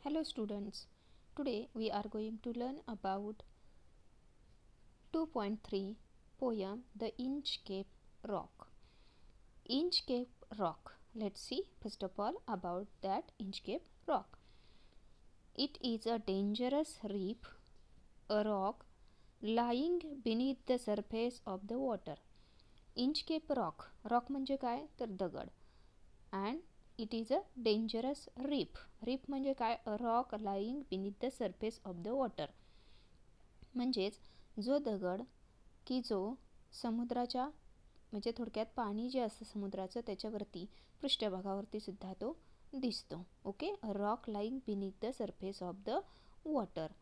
Hello students, today we are going to learn about 2.3 poem The Inchcape Rock. Inchcape Rock. Let's see first of all about that Inchcape Rock. It is a dangerous reef, a rock lying beneath the surface of the water. Inchcape Rock. Rock म्हणजे काय तर दगड. And it is a dangerous reef. Reef म्हणजे काय a rock lying beneath the surface of the water. म्हणजेच जो दगड की जो समुद्राच्या म्हणजे थोडक्यात पाणी जे असतं समुद्राचं त्याच्यावरती पृष्ठभागावरती सुद्धा तो दिसतो. Okay, a rock lying beneath the surface of the water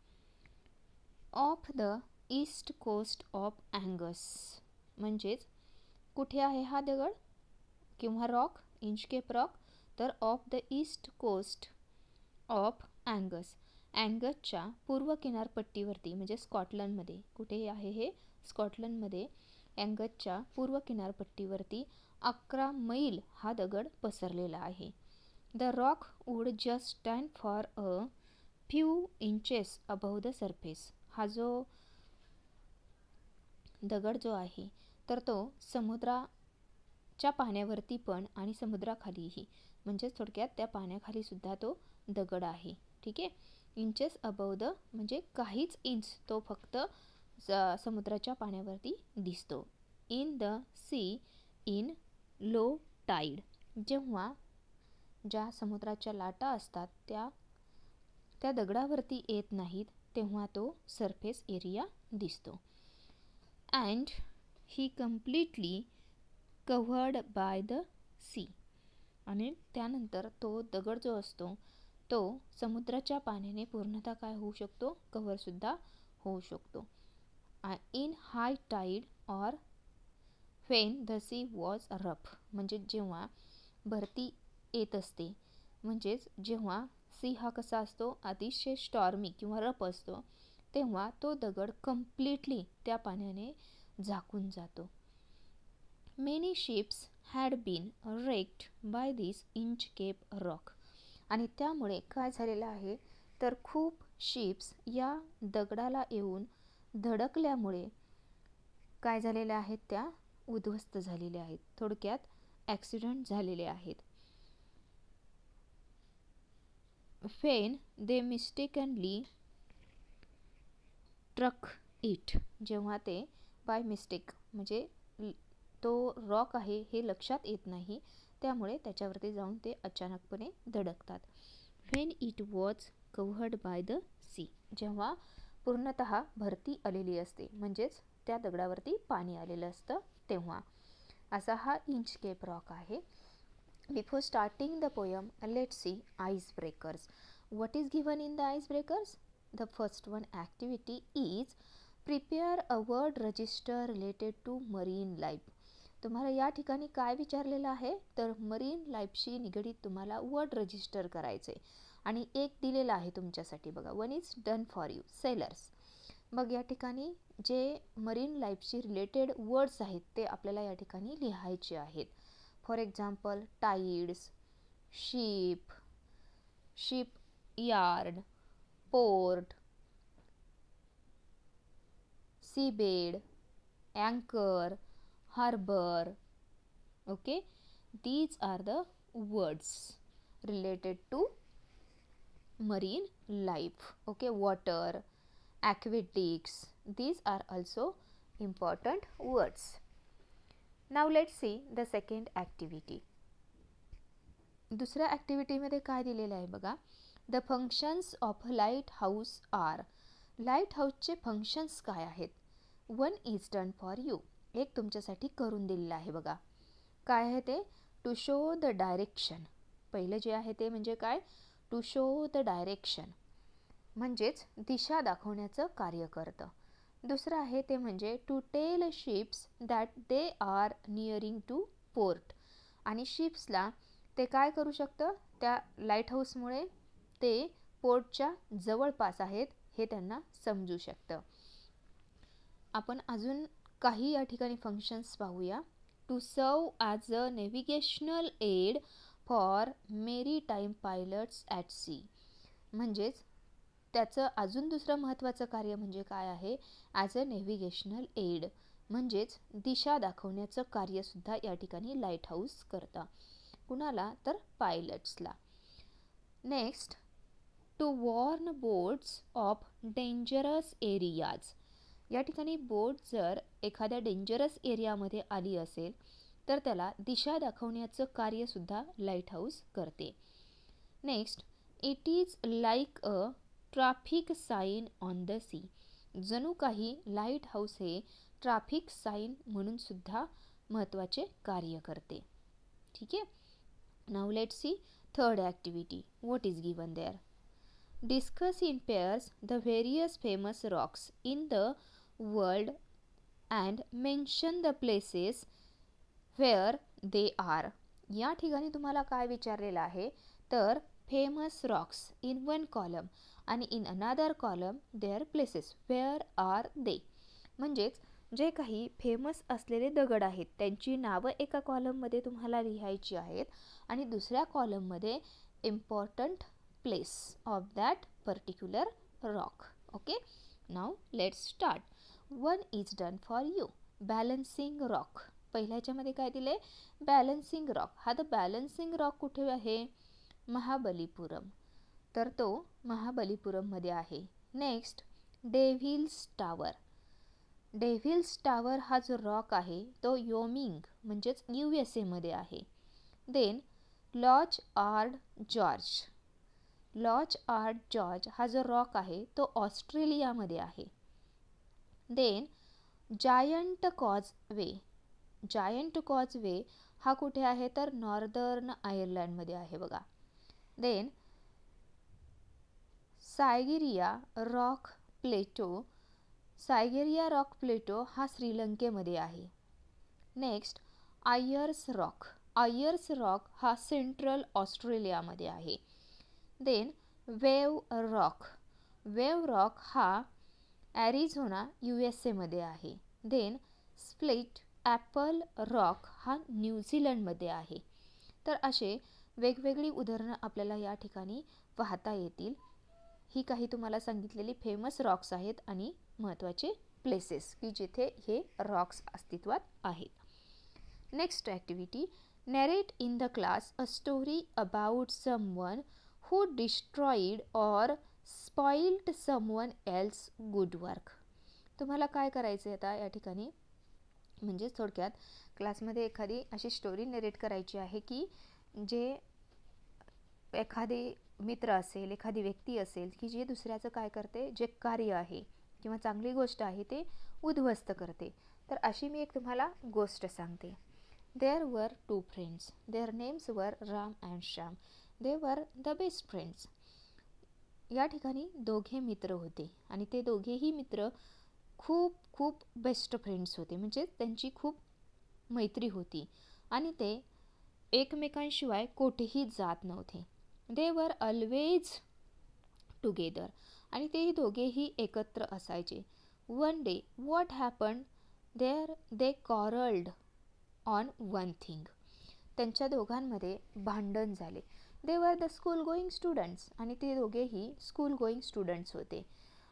off the east coast of Angus. म्हणजेच कुठे आहे हा दगड किंवा रॉक इंचकेप रॉक तर off the east coast of Angus. अँगसच्या पूर्व किनारपट्टीवरती म्हणजे स्कॉटलंडमध्ये. कुठे आहे हे स्कॉटलंडमध्ये. अँगसच्या पूर्व किनारपट्टीवरती 11 मैल हा दगड पसरलेला आहे. The rock would just stand for a few inches above the surface. हा जो दगड जो आहे तर तो समुद्राच्या पाण्यावरती पण आणि समुद्राखालीही म्हणजेच थोडक्यात त्या पाण्याखाली सुद्धा तो दगड आहे. ठीक आहे. इंचेस अबव्ह द म्हणजे काहीच इंच तो फक्त समुद्राच्या पाण्यावरती दिसतो. In the sea in low tide. जेव्हा ज्या समुद्राच्या लाटा असतात त्या दगडावरती येत नाहीत तेव्हा तो सरफेस एरिया दिसतो. And he completely covered by the sea. आणि त्यानंतर तो दगड जो असतो तो समुद्राच्या पाण्याने पूर्णतः काय होऊ शकतो कव्हरसुद्धा होऊ शकतो. In high tide or when the sea was rough. म्हणजे जेव्हा भरती येत असते म्हणजेच जेव्हा सी हा कसा असतो अतिशय स्टॉर्मी किंवा रफ असतो तेव्हा तो दगड कम्प्लिटली त्या पाण्याने झाकून जातो. Many ships had been wrecked by this Inchcape rock. आणि त्यामुळे काय झालेलं आहे तर खूप शिप्स या दगडाला येऊन धडकल्यामुळे काय झालेल्या आहेत त्या उद्ध्वस्त झालेल्या आहेत. थोडक्यात ॲक्सिडेंट झालेले आहेत. When they mistakenly truck it. जेव्हा ते बाय मिस्टेक म्हणजे तो रॉक आहे हे लक्षात येत नाही त्यामुळे त्याच्यावरती जाऊन ते अचानकपणे धडकतात. When it was covered by the sea. जेव्हा पूर्णतः भरती आलेली असते म्हणजेच त्या दगडावरती पाणी आलेलं असतं तेव्हा. असा हा इंचकेप रॉक आहे. Before starting the poem let's see ice breakers. What is given in the ice breakers? The first one activity is prepare a word register related to marine life. तुम्हाला या ठिकाणी काय विचारलेलं आहे तर मरीन लाईफशी निगडीत तुम्हाला वर्ड रजिस्टर करायचे आणि एक दिलेला आहे तुमच्यासाठी बघा. One is done for you sellers. मग या ठिकाणी जे मरीन लाईफशी रिलेटेड वर्ड्स आहेत ते आपल्याला या ठिकाणी लिहायचे आहेत. For example tides, ship, shipyard, port, seabed, अँकर, harbor. Okay, these are the words related to marine life. Okay, water, aquatics, these are also important words. Now let's see the second activity. दुसऱ्या ॲक्टिव्हिटीमध्ये काय दिलेलं आहे बघा. The functions of light house are. Light हाऊसचे functions काय आहेत. One is done for you. एक तुमच्यासाठी करून दिलेलं आहे बघा. काय आहे ते टू शो द डायरेक्शन. पहिलं जे आहे ते म्हणजे काय टू शो द डायरेक्शन म्हणजेच दिशा दाखवण्याचं कार्य करतं. दुसरं आहे ते म्हणजे to tell ships that they are nearing to port. आणि शिप्सला ते काय करू शकतं त्या लाईट हाऊसमुळे ते पोर्टच्या जवळपास आहेत हे त्यांना समजू शकतं. आपण अजून काही या ठिकाणी फंक्शन्स पाहूया. To serve as a navigational aid for maritime pilots at sea. म्हणजेच त्याचं अजून दुसरं महत्त्वाचं कार्य म्हणजे काय आहे, ॲज अ नेव्हिगेशनल एड, म्हणजेच दिशा दाखवण्याचं कार्यसुद्धा या ठिकाणी लाईट हाऊस करतं. कुणाला, तर पायलट्सला. Next, to warn boats of dangerous areas. या ठिकाणी बोट जर एखाद्या डेंजरस एरियामध्ये आली असेल तर त्याला दिशा दाखवण्याचं कार्यसुद्धा लाईट हाऊस करते. Next, it is like a traffic sign on the sea. जणू काही लाईट हाऊस हे ट्रॅफिक साईन म्हणून सुद्धा महत्त्वाचे कार्य करते. ठीक आहे. Now let's see third activity. What is given there? Discuss in pairs the various famous rocks in the world and mention the places where they are. या ठिकाणी तुम्हाला काय विचारलेलं आहे, तर famous rocks in one column आणि in another column their places where are they. म्हणजेच जे काही फेमस असलेले दगड आहेत त्यांची नावं एका कॉलममध्ये तुम्हाला लिहायची आहेत आणि दुसऱ्या कॉलममध्ये important place of that particular rock. Okay, now let's start. One is done for you. Balancing rock. पहिल्याच्यामध्ये काय दिले, बॅलन्सिंग रॉक. हा द बॅलन्सिंग रॉक कुठे आहे, महाबलीपुरम, तर तो महाबलीपुरममध्ये आहे. Next, devil's tower. Devil's tower हा जो रॉक आहे तो योमिंग म्हणजेच USA मध्ये आहे. Then Loch Ard Gorge. Loch Ard Gorge हा जो रॉक आहे तो ऑस्ट्रेलियामध्ये आहे. Then giant causeway. Giant causeway हा कुठे आहे, तर नॉर्दर्न आयर्लंडमध्ये आहे बघा. Then Sigiriya rock plateau. Sigiriya rock plateau हा श्रीलंकेमध्ये आहे. Next, Ayers rock. Ayers rock हा सेंट्रल ऑस्ट्रेलियामध्ये आहे. Then wave rock. Wave rock हा ॲरिझोना USA मध्ये आहे. देन स्प्लिट ॲपल रॉक हा न्यूझीलंडमध्ये आहे. तर असे वेगवेगळी उदाहरणं आपल्याला या ठिकाणी पाहता येतील. ही काही तुम्हाला सांगितलेली फेमस रॉक्स आहेत आणि महत्त्वाचे प्लेसेस की जिथे हे रॉक्स अस्तित्वात आहेत. Next activity, narrate in the class a story about someone who destroyed or spoiled someone else good work. तुम्हाला काय करायचं आहे आता या ठिकाणी, म्हणजे थोडक्यात क्लासमध्ये एखादी अशी स्टोरी नरेट करायची आहे की जे एखादे मित्र असेल, एखादी व्यक्ती असेल की जे दुसऱ्याचं काय करते, जे कार्य आहे किंवा चांगली गोष्ट आहे ते उद्ध्वस्त करते. तर अशी मी एक तुम्हाला गोष्ट सांगते. There were two friends. Their names were Ram and Shyam. They were the best friends. या ठिकाणी दोघे मित्र होते आणि ते दोघेही मित्र खूप खूप बेस्ट फ्रेंड्स होते, म्हणजे त्यांची खूप मैत्री होती आणि ते एकमेकांशिवाय कुठेही जात नव्हते. दे वर ऑलवेज टुगेदर आणि ते दोघेही एकत्र असायचे. One day what happen there they quarrelled on one thing. त्यांच्या दोघांमध्ये भांडण झाले. दे were the school going students आणि ते दोघेही स्कूल गोईंग स्टुडंट्स होते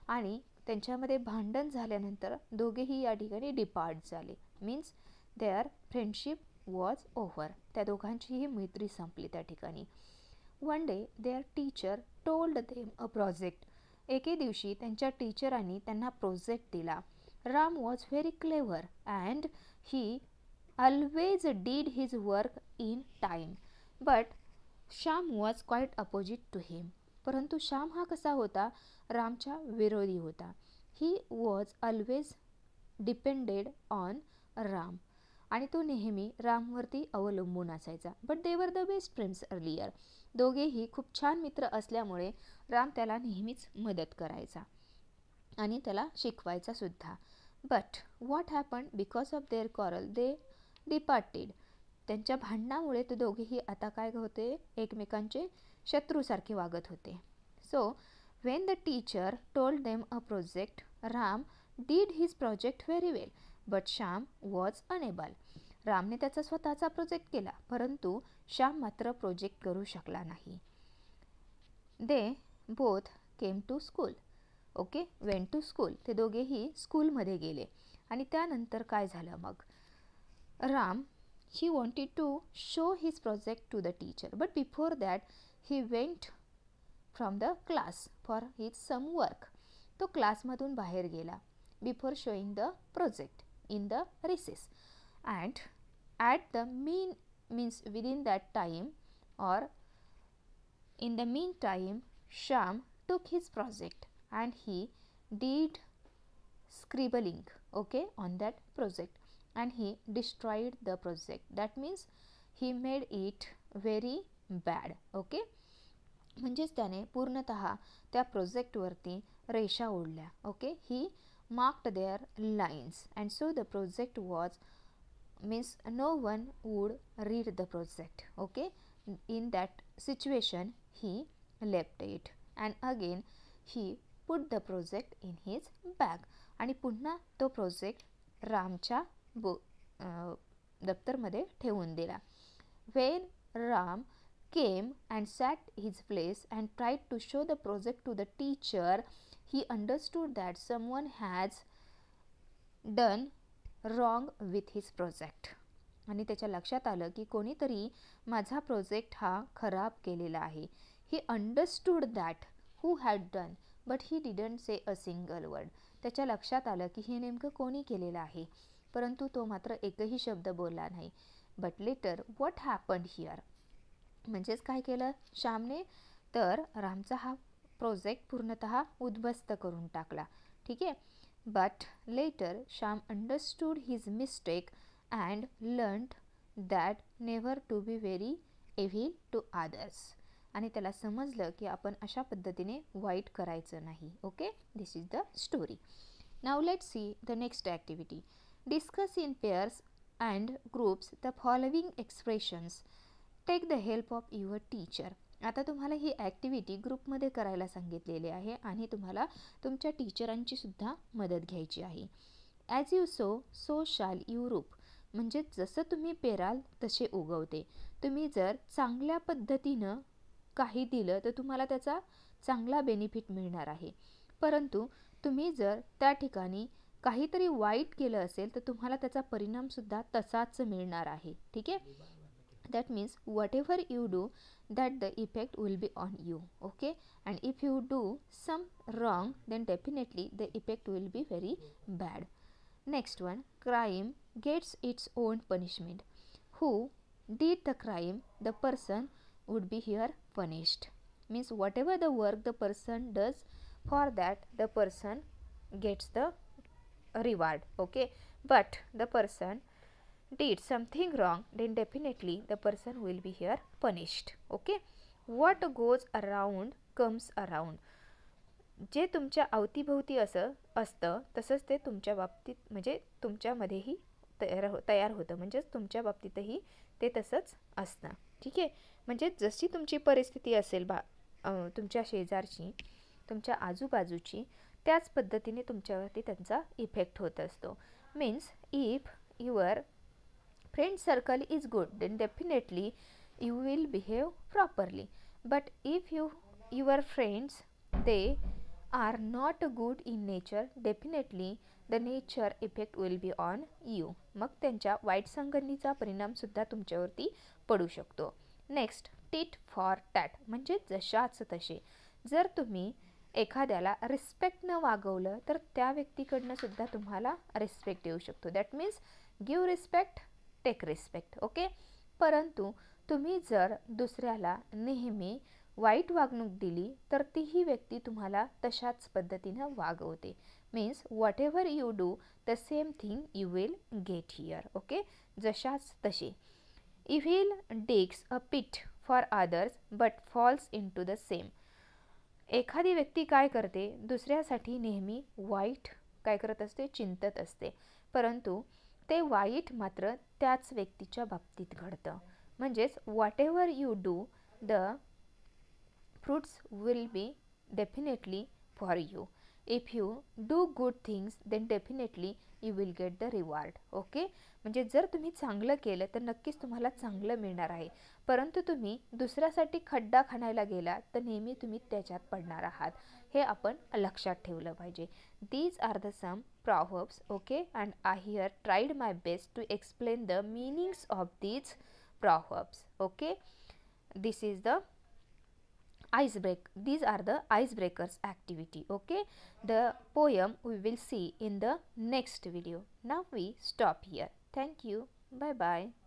आणि त्यांच्यामध्ये भांडण झाल्यानंतर दोघेही या ठिकाणी डिपार्ट झाले. Means their friendship was over. त्या दोघांचीही मैत्री संपली त्या ठिकाणी. One day their teacher told them a project. एके दिवशी त्यांच्या टीचरांनी त्यांना प्रोजेक्ट दिला. Ram was very clever and he always did his work in time, but Shyam was quite opposite to him. परंतु श्याम हा कसा होता, रामच्या विरोधी होता. He was always depended on Ram आणि तो नेहमी रामवरती अवलंबून असायचा. But they were the best friends earlier. दोघेही खूप छान मित्र असल्यामुळे राम त्याला नेहमीच मदत करायचा आणि त्याला शिकवायचा सुद्धा. But what happened because of their quarrel they departed. त्यांच्या भांडणामुळे ते दोघेही आता काय होते, एकमेकांचे शत्रूसारखे वागत होते. So when the teacher told them a project Ram did his project very well but Shyam was unable. रामने त्याचा स्वतःचा प्रोजेक्ट केला परंतु श्याम मात्र प्रोजेक्ट करू शकला नाही. They both came to school. Okay, went to school. ते दोघेही स्कूलमध्ये गेले. आणि त्यानंतर काय झालं मग? Ram, he wanted to show his project to the teacher, but before that he went from the class for his some work. तो क्लासमधून बाहेर गेला before showing the project in the recess. And at the means within that time or in the meantime Shyam took his project and he did scribbling, okay, on that project, and he destroyed the project. That means he made it very bad. okay, म्हणजेच त्याने पूर्णतः त्या प्रोजेक्टवरती रेषा ओढल्या. Okay, he marked their lines and so the project was means no one would read the project. okay, in that situation he left it and again he put the project in his bag. आणि पुन्हा तो project रामच्या दप्तरमध्ये ठेवून दिला. when Ram came and sat his place and tried to show the project to the teacher, he understood that someone has done wrong with his project. आणि त्याच्या लक्षात आलं की कोणीतरी माझा प्रोजेक्ट हा खराब केलेला आहे. he understood that who had done but he didn't say a single word. त्याच्या लक्षात आलं की हे नेमकं कोणी केलेलं आहे, परंतु तो मात्र एकही शब्द बोलला नाही. but later what happened here, म्हणजेच काय केलं श्यामने, तर रामचा हा प्रोजेक्ट पूर्णतः उद्ध्वस्त करून टाकला. ठीक आहे. But later Shyam understood his mistake and learned that never to be very evil to others. आणि त्याला समजलं की आपण अशा पद्धतीने वाईट करायचं नाही. Okay, this is the story. Now let's see the next activity. Discuss in pairs and groups the following expressions. Take the help of your teacher. आता तुम्हाला ही ॲक्टिव्हिटी ग्रुपमध्ये करायला सांगितलेली आहे आणि तुम्हाला तुमच्या टीचरांची सुद्धा मदत घ्यायची आहे. ॲज यू सो शाल यू रूप. म्हणजे जसं तुम्ही पेराल तसे उगवते. तुम्ही जर चांगल्या पद्धतीनं काही दिलं तर तुम्हाला त्याचा चांगला बेनिफिट मिळणार आहे, परंतु तुम्ही जर त्या ठिकाणी काहीतरी वाईट केलं असेल तर तुम्हाला त्याचा परिणामसुद्धा तसाच मिळणार आहे. ठीक आहे. that means whatever you do, that the effect will be on you. okay, and if you do some wrong, then definitely the effect will be very bad. Next one, crime gets its own punishment. Who did the crime, the person would be here punished. Means whatever the work the person does, for that the person gets the reward. okay, but the person did something wrong, then definitely the person will be here punished. okay, what goes around comes around. जे तुमच्या अवतीभोवती असतं तसंच ते तुमच्या बाबतीत म्हणजे तुमच्यामध्येही तयार होतं. म्हणजेच तुमच्या बाबतीतही ते तसंच असतं. ठीक आहे. म्हणजे जशी तुमची परिस्थिती असेल तुमच्या शेजारची, तुमच्या आजूबाजूची, त्याच पद्धतीने तुमच्यावरती त्यांचा इफेक्ट होत असतो. Means if your friend circle is good, then definitely you will behave properly. But if your friends they are not good in nature, definitely the nature effect will be on you. मग त्यांच्या वाईट संगतीचा परिणाम सुद्धा तुमच्यावरती पडू शकतो. Next, tit for tat. म्हणजे जशाच तसे. जर तुम्ही एखाद्याला रिस्पेक्ट न वागवलं तर त्या व्यक्तीकडनं सुद्धा तुम्हाला रिस्पेक्ट येऊ शकतो. That means give respect, take respect. Okay, परंतु तुम्ही जर दुसऱ्याला नेहमी वाईट वागणूक दिली तर तीही व्यक्ती तुम्हाला तशाच पद्धतीनं वागवते. Means whatever you do the same thing you will get here. Okay, जशाच तसे. Evil digs a pit for others but falls into the same. एखादी व्यक्ती काय करते, दुसऱ्यासाठी नेहमी वाईट काय करत असते, चिंतत असते, परंतु ते वाईट मात्र त्याच व्यक्तीच्या बाबतीत घडतं. म्हणजेच whatever you do the fruits will be definitely for you. If you do good things then definitely you will get the reward. Okay, म्हणजे जर तुम्ही चांगलं केलं तर नक्कीच तुम्हाला चांगलं मिळणार आहे, परंतु तुम्ही दुसऱ्यासाठी खड्डा खणायला गेला तर नेहमी तुम्ही त्याच्यात पडणार आहात. हे आपण लक्षात ठेवलं पाहिजे. These are the some proverbs, okay, and I here tried my best to explain the meanings of these proverbs. Okay, this is the these are the icebreakers activity. Okay, the poem we will see in the next video. Now we stop here. Thank you. Bye bye.